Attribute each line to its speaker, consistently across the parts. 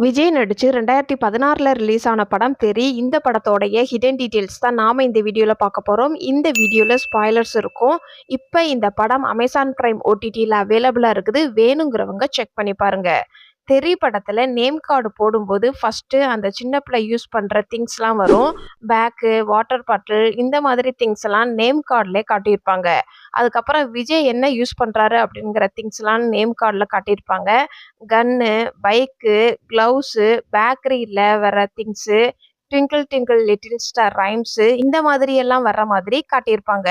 Speaker 1: விஜய் நடிச்சு 2016ல ரிலீஸ் ஆன படம் தெறி. இந்த படத்தோடைய ஹிடன் டீட்டெயில்ஸ் தான் நாம இந்த வீடியோல பார்க்க போறோம். இந்த வீடியோல ஸ்பாய்லர்ஸ் இருக்கும். இப்ப இந்த படம் அமேசான் பிரைம் ஓடிடில அவைலபிளா இருக்குது. வேணுங்கிறவங்க செக் பண்ணி பாருங்க. தெறி படத்துல நேம் கார்டு போடும்போது ஃபர்ஸ்ட்டு அந்த சின்ன பிள்ளை யூஸ் பண்ற திங்ஸ்லாம் வரும். பேக்கு, வாட்டர் பாட்டில் இந்த மாதிரி திங்ஸ்லாம் நேம் கார்ட்லயே காட்டியிருப்பாங்க. அதுக்கப்புறம் விஜய் என்ன யூஸ் பண்றாரு அப்படிங்கிற திங்ஸ்லாம் நேம் கார்ட்ல காட்டியிருப்பாங்க. கன்னு, பைக்கு, கிளவுஸு, பேக்கரியில வர things, twinkle twinkle little star rhymes இந்த மாதிரி எல்லாம் வர்ற மாதிரி காட்டியிருப்பாங்க.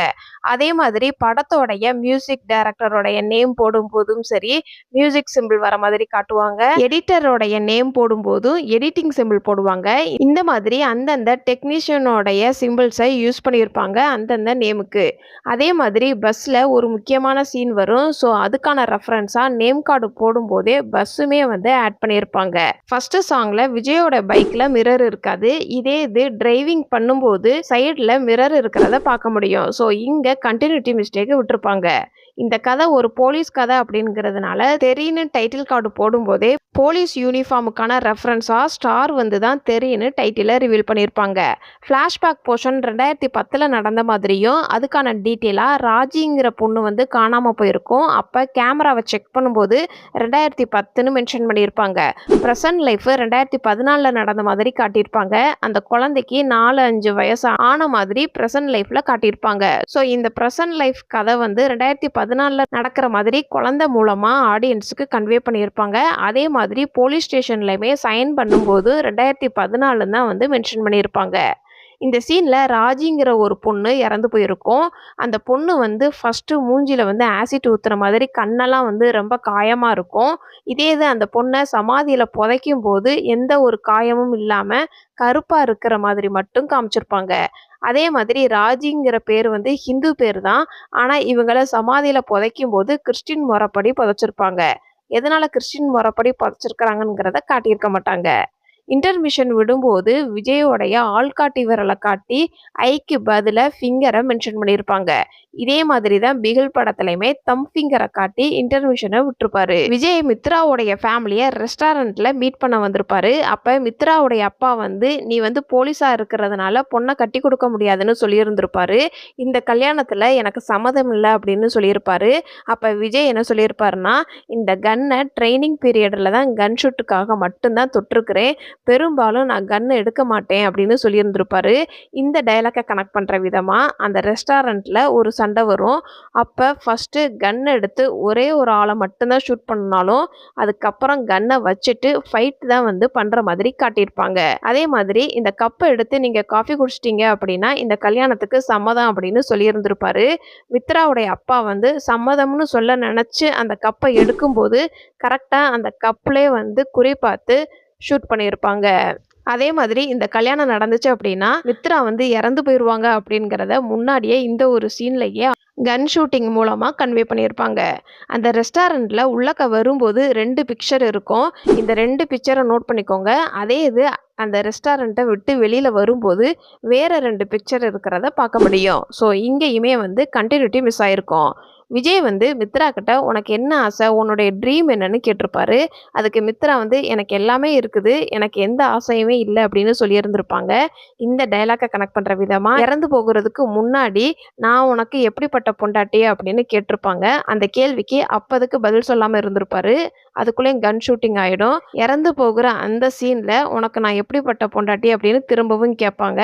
Speaker 1: அதே மாதிரி படத்தோடைய மியூசிக் டைரக்டரோடைய நேம் போடும்போதும் சரி, மியூசிக் சிம்பிள் வர மாதிரி காட்டுவாங்க. எடிட்டரோடைய நேம் போடும்போதும் எடிட்டிங் சிம்பிள் போடுவாங்க. இந்த மாதிரி அந்தந்த டெக்னீஷியனோடைய சிம்பிள்ஸை யூஸ் பண்ணியிருப்பாங்க அந்தந்த நேமுக்கு. அதே மாதிரி பஸ்ஸில் ஒரு முக்கியமான சீன் வரும். ஸோ அதுக்கான ரெஃபரன்ஸாக நேம் கார்டு போடும்போதே பஸ்ஸுமே வந்து ஆட் பண்ணியிருப்பாங்க. ஃபர்ஸ்ட் சாங்ல விஜயோட பைக்ல மிரர் இருக்காது. இதே இது டிரைவிங் பண்ணும்போது சைடில் மிரர் இருக்கிறத பார்க்க முடியும். ஸோ இங்கே கண்டினியூட்டி மிஸ்டேக் விட்டுருப்பாங்க. இந்த கதை ஒரு போலீஸ் கதை அப்படிங்கிறதுனால தெரின்னு டைட்டில் கார்டு போடும்போதே போலீஸ் யூனிஃபார்முக்கான ரெஃபரன்ஸாக ஸ்டார் வந்து தான் தெரின்னு டைட்டிலை ரிவீல் பண்ணியிருப்பாங்க. ஃப்ளாஷ்பேக் போர்ஷன் 2010 நடந்த மாதிரியும் அதுக்கான டீட்டெயிலாக ராஜிங்கிற பொண்ணு வந்து காணாமல் போயிருக்கும். அப்போ கேமராவை செக் பண்ணும்போது 2010ன்னு மென்ஷன் பண்ணியிருப்பாங்க. ப்ரெசன்ட் லைஃப் 2014 நடந்த மாதிரி காட்டியிருப்பாங்க. அந்த குழந்தைக்கு 4-5 வயசு ஆன மாதிரி ப்ரெசன்ட் லைஃப்பில் காட்டியிருப்பாங்க. ஸோ இந்த ப்ரெசன்ட் லைஃப் கதை வந்து 2014 நடக்கிற மாதிரி குழந்தை மூலமாக ஆடியன்ஸுக்கு கன்வே பண்ணியிருப்பாங்க. அதே மாதிரி போலீஸ் ஸ்டேஷன்லையுமே சைன் பண்ணும்போது 2014 தான் வந்து மென்ஷன் பண்ணியிருப்பாங்க. இந்த சீனில் ராஜிங்கிற ஒரு பொண்ணு இறந்து போயிருக்கும். அந்த பொண்ணு வந்து ஃபஸ்ட்டு மூஞ்சியில் வந்து ஆசிட் ஊற்றுற மாதிரி கண்ணெல்லாம் வந்து ரொம்ப காயமாக இருக்கும். இதே இது அந்த பொண்ணை சமாதியில் புதைக்கும் போது எந்த ஒரு காயமும் இல்லாமல் கருப்பாக இருக்கிற மாதிரி மட்டும் காமிச்சிருப்பாங்க. அதே மாதிரி ராஜிங்கிற பேர் வந்து ஹிந்து பேர் தான். ஆனால் இவங்கள சமாதியில் புதைக்கும் போது கிறிஸ்டின் முறைப்படி புதைச்சிருப்பாங்க. எதனால் கிறிஸ்டின் முறைப்படி புதைச்சிருக்கிறாங்கங்கிறத காட்டியிருக்க மாட்டாங்க. இன்டர்மிஷன் விடும்போது விஜயோடைய ஆள்காட்டி விரலை காட்டி ஐக்கு பதிலாக ஃபிங்கரை மென்ஷன் பண்ணியிருப்பாங்க. இதே மாதிரி தான் பிகில் படத்துலையுமே தம் ஃபிங்கரை காட்டி இன்டர்மிஷனை விட்டுருப்பாரு. விஜய் மித்ராவுடைய ஃபேமிலியை ரெஸ்டாரண்ட்டில் மீட் பண்ண வந்திருப்பாரு. அப்போ மித்ராவுடைய அப்பா வந்து நீ வந்து போலீஸாக இருக்கிறதுனால பொண்ணை கட்டி கொடுக்க முடியாதுன்னு சொல்லியிருந்திருப்பாரு. இந்த கல்யாணத்தில் எனக்கு சம்மதம் இல்லை அப்படின்னு சொல்லியிருப்பாரு. அப்போ விஜய் என்ன சொல்லியிருப்பாருன்னா, இந்த கன்னை ட்ரைனிங் பீரியடில் தான் கன் ஷூட்டுக்காக மட்டும்தான் தொட்டிருக்கிறேன், பெரும்பாலும் நான் கன் எடுக்க மாட்டேன் அப்படின்னு சொல்லியிருந்திருப்பாரு. இந்த டைலாக்கை கனெக்ட் பண்ணுற விதமாக அந்த ரெஸ்டாரண்ட்டில் ஒரு சண்டை வரும். அப்போ ஃபஸ்ட்டு கன் எடுத்து ஒரே ஒரு ஆளை மட்டும்தான் ஷூட் பண்ணாலும் அதுக்கப்புறம் கன்னை வச்சுட்டு ஃபைட் தான் வந்து பண்ணுற மாதிரி காட்டியிருப்பாங்க. அதே மாதிரி இந்த கப்பை எடுத்து நீங்கள் காஃபி குடிச்சிட்டிங்க அப்படின்னா இந்த கல்யாணத்துக்கு சம்மதம் அப்படின்னு சொல்லியிருந்திருப்பாரு. மித்ராவுடைய அப்பா வந்து சம்மதம்னு சொல்ல நினச்சி அந்த கப்பை எடுக்கும்போது கரெக்டாக அந்த கப்லேயே வந்து குறி பார்த்து ஷூட் பண்ணியிருப்பாங்க. அதே மாதிரி இந்த கல்யாணம் நடந்துச்சு அப்படின்னா மித்ரா வந்து இறந்து போயிடுவாங்க அப்படிங்கிறத முன்னாடியே இந்த ஒரு சீன்லையே கன் ஷூட்டிங் மூலமாக கன்வே பண்ணியிருப்பாங்க. அந்த ரெஸ்டாரண்ட்டில் உள்ளக்க வரும்போது 2 பிக்சர் இருக்கும். இந்த 2 பிக்சரை நோட் பண்ணிக்கோங்க. அதே இது அந்த ரெஸ்டாரண்ட்டை விட்டு வெளியில் வரும்போது வேறு 2 பிக்சர் இருக்கிறத பார்க்க முடியும். ஸோ இங்கேயுமே வந்து கண்டினியூட்டி மிஸ் ஆகிருக்கும். விஜய் வந்து மித்ரா கிட்ட உனக்கு என்ன ஆசை, உன்னுடைய ட்ரீம் என்னன்னு கேட்டிருப்பாரு. அதுக்கு மித்ரா வந்து எனக்கு எல்லாமே இருக்குது, எனக்கு எந்த ஆசையுமே இல்லை அப்படின்னு சொல்லியிருந்திருப்பாங்க. இந்த டைலாக்கை கனெக்ட் பண்ணுற விதமாக இறந்து போகிறதுக்கு முன்னாடி நான் உனக்கு எப்படிப்பட்ட பொண்டாட்டி அப்படின்னு கேட்டிருப்பாங்க. அந்த கேள்விக்கு அப்போதுக்கு பதில் சொல்லாமல் இருந்திருப்பாரு. அதுக்குள்ளேயும் கன் ஷூட்டிங் ஆகிடும். இறந்து போகிற அந்த சீனில் உனக்கு நான் எப்படிப்பட்ட பொண்டாட்டி அப்படின்னு திரும்பவும் கேட்பாங்க.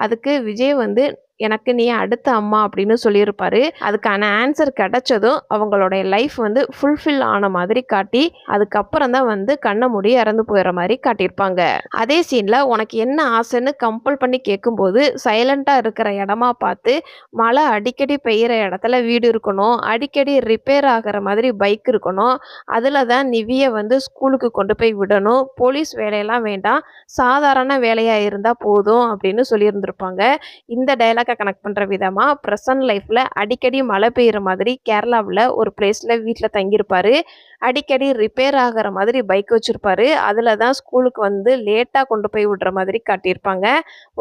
Speaker 1: அதுக்கு விஜய் வந்து எனக்கு நீ அடுத்த அம்மா அப்படின்னு சொல்லியிருப்பாரு. அதுக்கான ஆன்சர் கிடைச்சதும் அவங்களுடைய லைஃப் வந்து ஃபுல்ஃபில் ஆன மாதிரி காட்டி அதுக்கப்புறம் தான் வந்து கண்ணை மூடி இறந்து போயிடுற மாதிரி காட்டியிருப்பாங்க. அதே சீனில் உனக்கு என்ன ஆசைன்னு கம்பல் பண்ணி கேட்கும்போது சைலண்ட்டாக இருக்கிற இடமா பார்த்து மழை அடிக்கடி பெய்கிற இடத்துல வீடு இருக்கணும், அடிக்கடி ரிப்பேர் ஆகிற மாதிரி பைக் இருக்கணும், அதில் தான் நிவியை வந்து ஸ்கூலுக்கு கொண்டு போய் விடணும், போலீஸ் வேலையெல்லாம் வேண்டாம், சாதாரண வேலையாக இருந்தால் போதும் அப்படின்னு சொல்லியிருந்திருப்பாங்க. இந்த டைலாக் கனெக்ட் பண்ணுற விதமாக ப்ரெசன்ட் லைஃப்பில் அடிக்கடி மழை பெய்கிற மாதிரி கேரளாவில் ஒரு பிளேஸில் வீட்டில் தங்கியிருப்பார். அடிக்கடி ரிப்பேர் ஆகுற மாதிரி பைக் வச்சிருப்பாரு. அதுல தான் ஸ்கூலுக்கு வந்து லேட்டா கொண்டு போய் விடுற மாதிரி காட்டியிருப்பாங்க.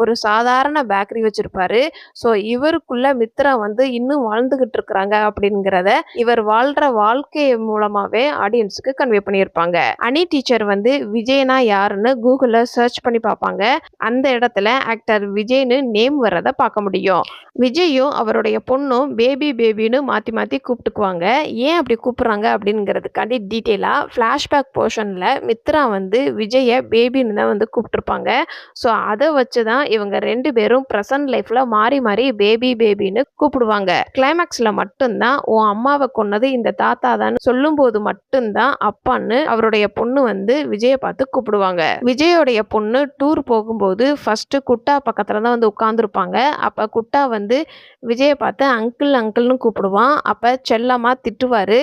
Speaker 1: ஒரு சாதாரண பேக்கரி வச்சிருப்பாரு. ஸோ இவருக்குள்ள மித்ரா வந்து இன்னும் வாழ்ந்துகிட்டு இருக்கிறாங்க அப்படிங்கிறத இவர் வாழ்ற வாழ்க்கை மூலமாவே ஆடியன்ஸுக்கு கன்வே பண்ணியிருப்பாங்க. அனி டீச்சர் வந்து விஜய்னா யாருன்னு கூகுள்ல சர்ச் பண்ணி பார்ப்பாங்க. அந்த இடத்துல ஆக்டர் விஜய்னு நேம் வர்றதை பார்க்க முடியும். விஜயும் அவருடைய பொண்ணும் பேபி பேபின்னு மாற்றி மாற்றி கூப்பிட்டுக்குவாங்க. ஏன் அப்படி கூப்பிட்றாங்க அப்படிங்கிறதுக்காண்டி டீட்டெயிலாக ஃப்ளாஷ்பேக் போர்ஷனில் மித்ரா வந்து விஜயை பேபின்னு தான் வந்து கூப்பிட்டுருப்பாங்க. ஸோ அதை வச்சு தான் இவங்க 2 பேரும் ப்ரெசன்ட் லைஃப்பில் மாறி மாறி பேபி பேபின்னு கூப்பிடுவாங்க. கிளைமேக்ஸில் மட்டும்தான் உன் அம்மாவை கொன்னது இந்த தாத்தா தான் சொல்லும்போது மட்டும்தான் அப்பான்னு அவருடைய பொண்ணு வந்து விஜயை பார்த்து கூப்பிடுவாங்க. விஜயோடைய பொண்ணு டூர் போகும்போது ஃபர்ஸ்ட் குட்டா பக்கத்தில் தான் வந்து உட்காந்துருப்பாங்க. அப்போ குட்டா வந்து விஜயை பார்த்து அங்கிள் அங்கிள்னு கூப்பிடுவான். அப்போ செல்லமாக திட்டுவார்.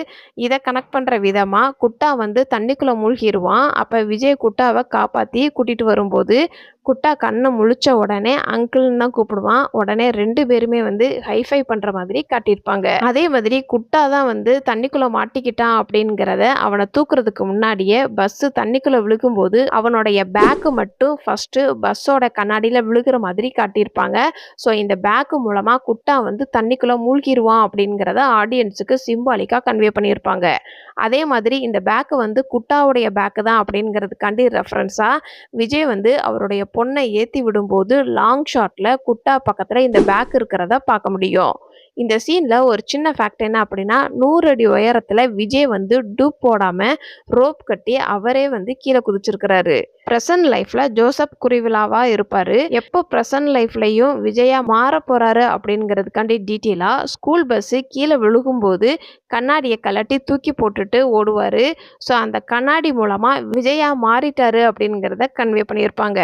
Speaker 1: இதை கனெக்ட் பண்ணுற விதமாக குட்டா வந்து தண்ணிக்குள்ளே மூழ்கிடுவான். அப்போ விஜய் குட்டாவை காப்பாற்றி கூட்டிகிட்டு வரும்போது குட்டா கண்ணை முழிச்ச உடனே அங்கிள்னு தான் கூப்பிடுவான். உடனே 2 பேருமே வந்து ஹைஃபை பண்ணுற மாதிரி காட்டியிருப்பாங்க. அதே மாதிரி குட்டா தான் வந்து தண்ணிக்குள்ளே மாட்டிக்கிட்டான் அப்படிங்கிறத அவனை தூக்குறதுக்கு முன்னாடியே பஸ்ஸு தண்ணிக்குள்ளே விழுகும்போது அவனுடைய பேக்கு மட்டும் ஃபஸ்ட்டு பஸ்ஸோட கண்ணாடியில் விழுகிற மாதிரி காட்டியிருப்பாங்க. ஸோ இந்த பேக்கு மூலமாக குட்டா வந்து தண்ணிக்குள்ளே மூழ்கிடுவான் அப்படிங்கிறத ஆடியன்ஸுக்கு சிம்பாலிக்காக கன்வே பண்ணியிருப்பாங்க. அதே மாதிரி இந்த பேக்கு வந்து குட்டாவுடைய பேக்கு தான் அப்படிங்கிறதுக்காண்டி ரெஃபரன்ஸாக விஜய் வந்து அவருடைய பொண்ணை ஏற்றி விடும்போது லாங் ஷாட்டில் குட்டா பக்கத்தில் இந்த பேக் இருக்கிறத பார்க்க முடியும். இந்த சீனில் ஒரு சின்ன ஃபேக்ட் என்ன அப்படின்னா 100 அடி உயரத்தில் விஜய் வந்து டூப் போடாமல் ரோப் கட்டி அவரே வந்து கீழே குதிச்சிருக்கிறாரு. ப்ரெசன்ட் லைஃப்பில் ஜோசப் குருவிலாவாக இருப்பார். எப்போ ப்ரெசன்ட் லைஃப்லையும் விஜயா மாற போகிறாரு அப்படிங்கிறதுக்காண்டி டீட்டெயிலாக ஸ்கூல் பஸ்ஸு கீழே விழுகும்போது கண்ணாடியை கலட்டி தூக்கி போட்டுட்டு ஓடுவார். ஸோ அந்த கண்ணாடி மூலமாக விஜயா மாறிட்டாரு அப்படிங்கிறத கன்வே பண்ணியிருப்பாங்க.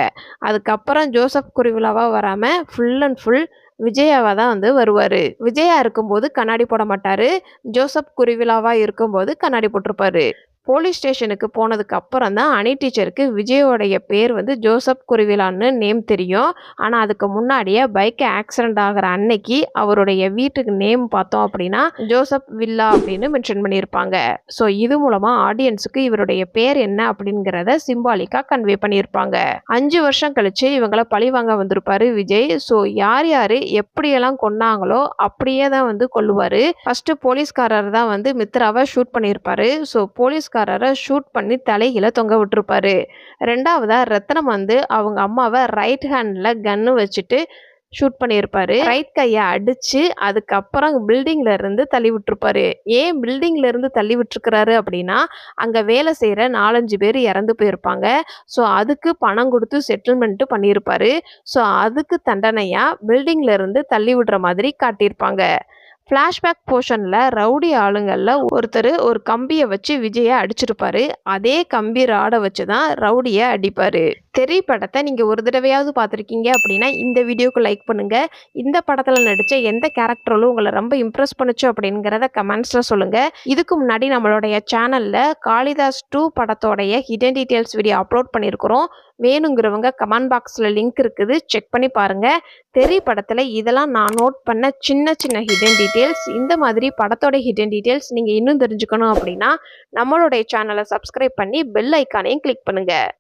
Speaker 1: அதுக்கப்புறம் ஜோசப் குருவிலாவாக வராமல் ஃபுல் அண்ட் ஃபுல் விஜயாவா தான் வந்து வருவார். விஜயா இருக்கும்போது கண்ணாடி போட மாட்டார். ஜோசப் குருவிலாவாக இருக்கும்போது கண்ணாடி போட்டிருப்பாரு. போலீஸ் ஸ்டேஷனுக்கு போனதுக்கு அப்புறம் தான் அனி டீச்சருக்கு விஜயோடைய பேர் வந்து ஜோசப் குருவிலான்னு நேம் தெரியும். ஆனால் அதுக்கு முன்னாடியே பைக் ஆக்சிடென்ட் ஆகிற அன்னைக்கு அவருடைய வீட்டுக்கு நேம் பார்த்தோம் அப்படின்னா ஜோசப் வில்லா அப்படின்னு மென்ஷன் பண்ணியிருப்பாங்க. ஸோ இது மூலமாக ஆடியன்ஸுக்கு இவருடைய பேர் என்ன அப்படிங்கிறத சிம்பாலிக்காக கன்வே பண்ணியிருப்பாங்க. 5 வருஷம் கழிச்சு இவங்களை பழி வாங்க வந்திருப்பாரு விஜய். ஸோ யார் யார் எப்படியெல்லாம் கொன்னாங்களோ அப்படியே தான் வந்து கொல்லுவார். ஃபர்ஸ்ட் போலீஸ்காரர் தான் வந்து மித்ராவை ஷூட் பண்ணியிருப்பாரு. ஸோ போலீஸ்காரரை ஷூட் பண்ணி தலையில தொங்க விட்டுருப்பாரு. 2வதா ரத்னம் வந்து அவங்க அம்மாவை ரைட் ஹேண்டில் கன்னு வச்சுட்டு ஷூட் பண்ணியிருப்பாரு. ரைட் கையை அடிச்சு அதுக்கப்புறம் பில்டிங்ல இருந்து தள்ளி விட்டுருப்பாரு. ஏன் பில்டிங்ல இருந்து தள்ளி விட்டுருக்கிறாரு அப்படின்னா அங்க வேலை செய்யற 4-5 பேர் இறந்து போயிருப்பாங்க. ஸோ அதுக்கு பணம் கொடுத்து செட்டில்மெண்ட் பண்ணியிருப்பாரு. ஸோ அதுக்கு தண்டனையா பில்டிங்ல இருந்து தள்ளி விடுற மாதிரி காட்டியிருப்பாங்க. ஃப்ளாஷ்பேக் போர்ஷனில் ரவுடி ஆளுங்களில் ஒருத்தர் ஒரு கம்பியை வச்சு விஜயை அடிச்சிருப்பாரு. அதே கம்பி ராடை வச்சு தான் ரவுடியை அடிப்பார். தெரி படத்தை நீங்கள் ஒரு தடவையாவது பார்த்துருக்கீங்க அப்படின்னா இந்த வீடியோக்கு லைக் பண்ணுங்கள். இந்த படத்தில் நடித்த எந்த கேரக்டரும் உங்களை ரொம்ப இம்ப்ரெஸ் பண்ணுச்சு அப்படிங்கிறத கமெண்ட்ஸில் சொல்லுங்கள். இதுக்கு முன்னாடி நம்மளுடைய சேனலில் காளிதாஸ் 2 படத்தோடைய ஹிடன் டீட்டெயில்ஸ் வீடியோ அப்லோட் பண்ணியிருக்கிறோம். வேணுங்கிறவங்க கமெண்ட் பாக்ஸில் லிங்க் இருக்குது, செக் பண்ணி பாருங்கள். தெரி படத்தில் இதெல்லாம் நான் நோட் பண்ண சின்ன சின்ன ஹிடன் டீட்டெயில்ஸ். இந்த மாதிரி படத்தோட ஹிடன் டீட்டெயில்ஸ் நீங்கள் இன்னும் தெரிஞ்சுக்கணும் அப்படின்னா நம்மளுடைய சேனலை சப்ஸ்கிரைப் பண்ணி பெல் ஐக்கானையும் கிளிக் பண்ணுங்கள்.